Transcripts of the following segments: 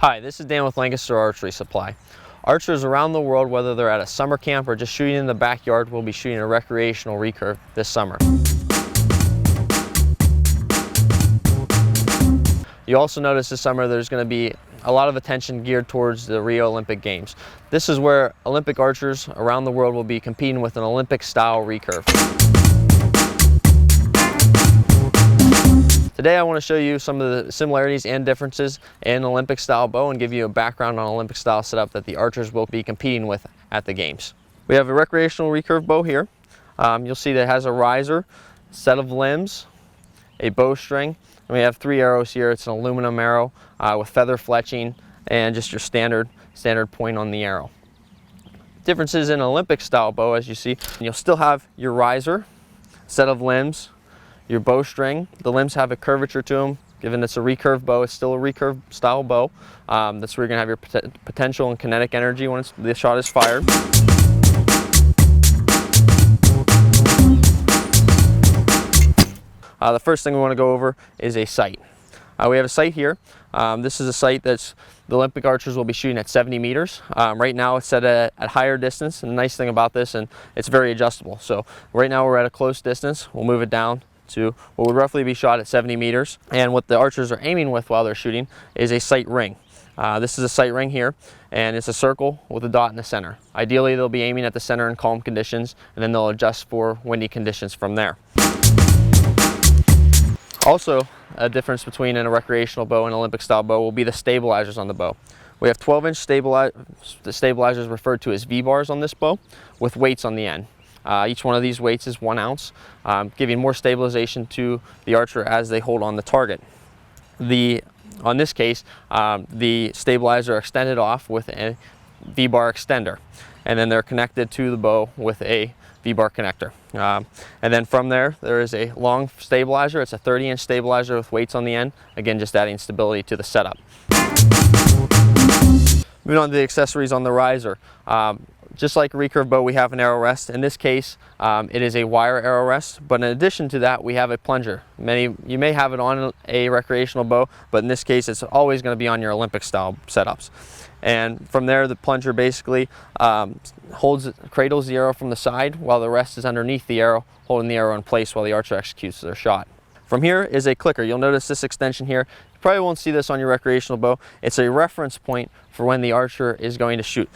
Hi, this is Dan with Lancaster Archery Supply. Archers around the world, whether they're at a summer camp or just shooting in the backyard, will be shooting a recreational recurve this summer. You also notice this summer there's going to be a lot of attention geared towards the Rio Olympic Games. This is where Olympic archers around the world will be competing with an Olympic style recurve. Today I want to show you some of the similarities and differences in Olympic style bow and give you a background on Olympic style setup that the archers will be competing with at the games. We have a recreational recurve bow here. You'll see that it has a riser, set of limbs, a bowstring, and we have 3 arrows here. It's an aluminum arrow with feather fletching and just your standard point on the arrow. Differences in Olympic style bow, as you see, you'll still have your riser, set of limbs, your bowstring. The limbs have a curvature to them. Given it's a recurve bow, it's still a recurve style bow. That's where you're going to have your potential and kinetic energy when the shot is fired. The first thing we want to go over is a sight. We have a sight here. This is a sight that's the Olympic archers will be shooting at 70 meters. Right now it's set at higher distance, and the nice thing about this, and it's very adjustable. So right now we're at a close distance. We'll move it down to what would roughly be shot at 70 meters. And what the archers are aiming with while they're shooting is a sight ring. This is a sight ring here, and it's a circle with a dot in the center. Ideally they'll be aiming at the center in calm conditions, and then they'll adjust for windy conditions from there. Also, a difference between a recreational bow and Olympic style bow will be the stabilizers on the bow. We have 12-inch stabilizers referred to as V-bars on this bow with weights on the end. Each one of these weights is 1 ounce, giving more stabilization to the archer as they hold on the target. On this case, the stabilizer are extended off with a V-bar extender, and then they're connected to the bow with a V-bar connector. And then from there is a long stabilizer. It's a 30-inch stabilizer with weights on the end, again just adding stability to the setup. Moving on to the accessories on the riser. Just like a recurve bow, we have an arrow rest. In this case, it is a wire arrow rest, but in addition to that, we have a plunger. You may have it on a recreational bow, but in this case, it's always going to be on your Olympic style setups. And from there, the plunger basically cradles the arrow from the side while the rest is underneath the arrow, holding the arrow in place while the archer executes their shot. From here is a clicker. You'll notice this extension here. You probably won't see this on your recreational bow. It's a reference point for when the archer is going to shoot.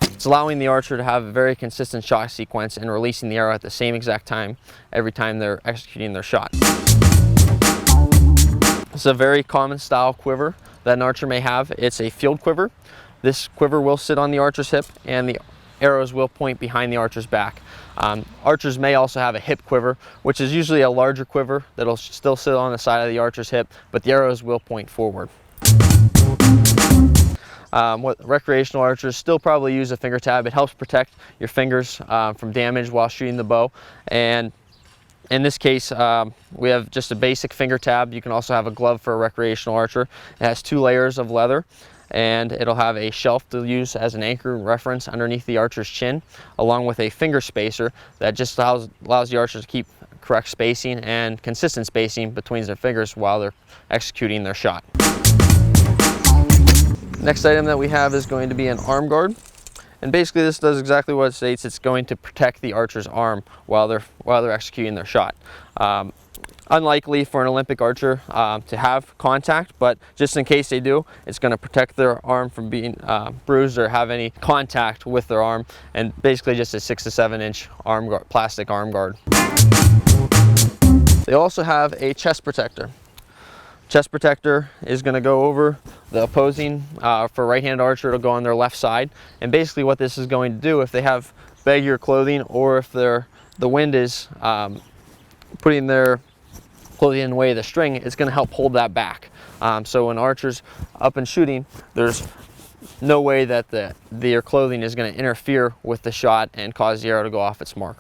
It's allowing the archer to have a very consistent shot sequence and releasing the arrow at the same exact time every time they're executing their shot. It's a very common style quiver that an archer may have. It's a field quiver. This quiver will sit on the archer's hip, and the arrows will point behind the archer's back. Archers may also have a hip quiver, which is usually a larger quiver that'll still sit on the side of the archer's hip, but the arrows will point forward. What recreational archers still probably use a finger tab. It helps protect your fingers from damage while shooting the bow. And in this case, we have just a basic finger tab. You can also have a glove for a recreational archer. It has 2 layers of leather, and it'll have a shelf to use as an anchor reference underneath the archer's chin, along with a finger spacer that just allows the archers to keep correct spacing and consistent spacing between their fingers while they're executing their shot. Next item that we have is going to be an arm guard, and basically this does exactly what it states. It's going to protect the archer's arm while they're executing their shot. Unlikely for an Olympic archer to have contact, but just in case they do, it's going to protect their arm from being bruised or have any contact with their arm, and basically just a 6 to 7 inch plastic arm guard. They also have a chest protector. Chest protector is going to go over the opposing, for a right-handed archer it'll go on their left side, and basically what this is going to do, if they have baggier clothing or if the wind is putting their clothing in the way of the string, it's going to help hold that back. So when archers up and shooting, there's no way that their clothing is going to interfere with the shot and cause the arrow to go off its mark.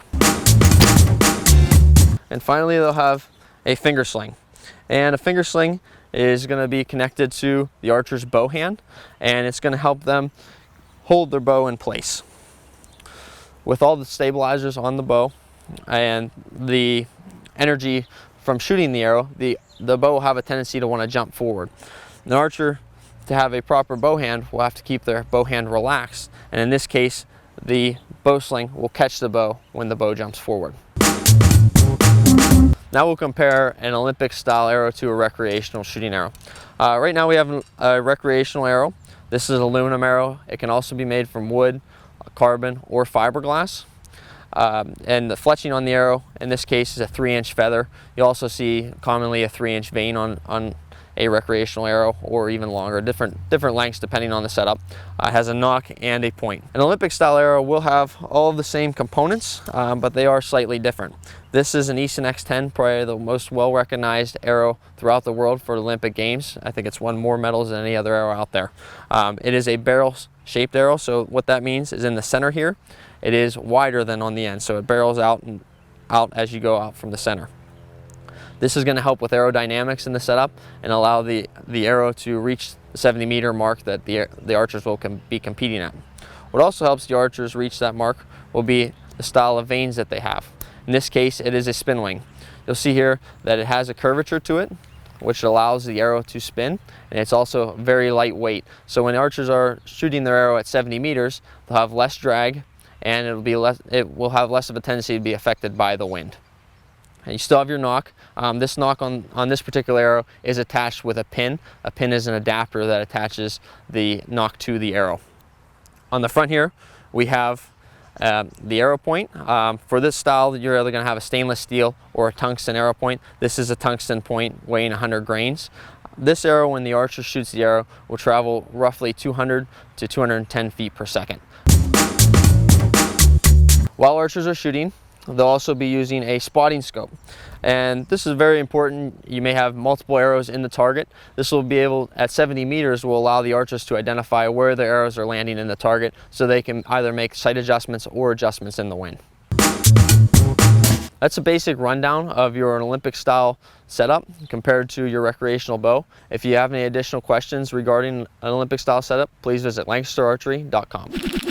And finally they'll have a finger sling. And a finger sling is going to be connected to the archer's bow hand, and it's going to help them hold their bow in place. With all the stabilizers on the bow and the energy from shooting the arrow, the bow will have a tendency to want to jump forward. An archer to have a proper bow hand will have to keep their bow hand relaxed, and in this case the bow sling will catch the bow when the bow jumps forward. Now we'll compare an Olympic style arrow to a recreational shooting arrow. Right now we have a recreational arrow. This is an aluminum arrow. It can also be made from wood, carbon, or fiberglass. And the fletching on the arrow in this case is a 3-inch feather. You'll also see commonly a 3-inch vane on a recreational arrow, or even longer, different lengths depending on the setup. It has a nock and a point. An Olympic style arrow will have all of the same components, but they are slightly different. This is an Easton X10, probably the most well-recognized arrow throughout the world for Olympic Games. I think it's won more medals than any other arrow out there. It is a barrel-shaped arrow, so what that means is in the center here, it is wider than on the end, so it barrels out and out as you go out from the center. This is going to help with aerodynamics in the setup and allow the arrow to reach the 70-meter mark that the archers will be competing at. What also helps the archers reach that mark will be the style of vanes that they have. In this case, it is a spin wing. You'll see here that it has a curvature to it, which allows the arrow to spin, and it's also very lightweight. So when archers are shooting their arrow at 70 meters, they'll have less drag, and it will have less of a tendency to be affected by the wind. And you still have your nock. This nock on this particular arrow is attached with a pin. A pin is an adapter that attaches the nock to the arrow. On the front here, we have the arrow point. For this style, you're either going to have a stainless steel or a tungsten arrow point. This is a tungsten point weighing 100 grains. This arrow, when the archer shoots the arrow, will travel roughly 200 to 210 feet per second. While archers are shooting, they'll also be using a spotting scope, and this is very important. You may have multiple arrows in the target. This will be able, at 70 meters, will allow the archers to identify where the arrows are landing in the target, so they can either make sight adjustments or adjustments in the wind. That's a basic rundown of your Olympic style setup compared to your recreational bow. If you have any additional questions regarding an Olympic style setup, please visit LancasterArchery.com.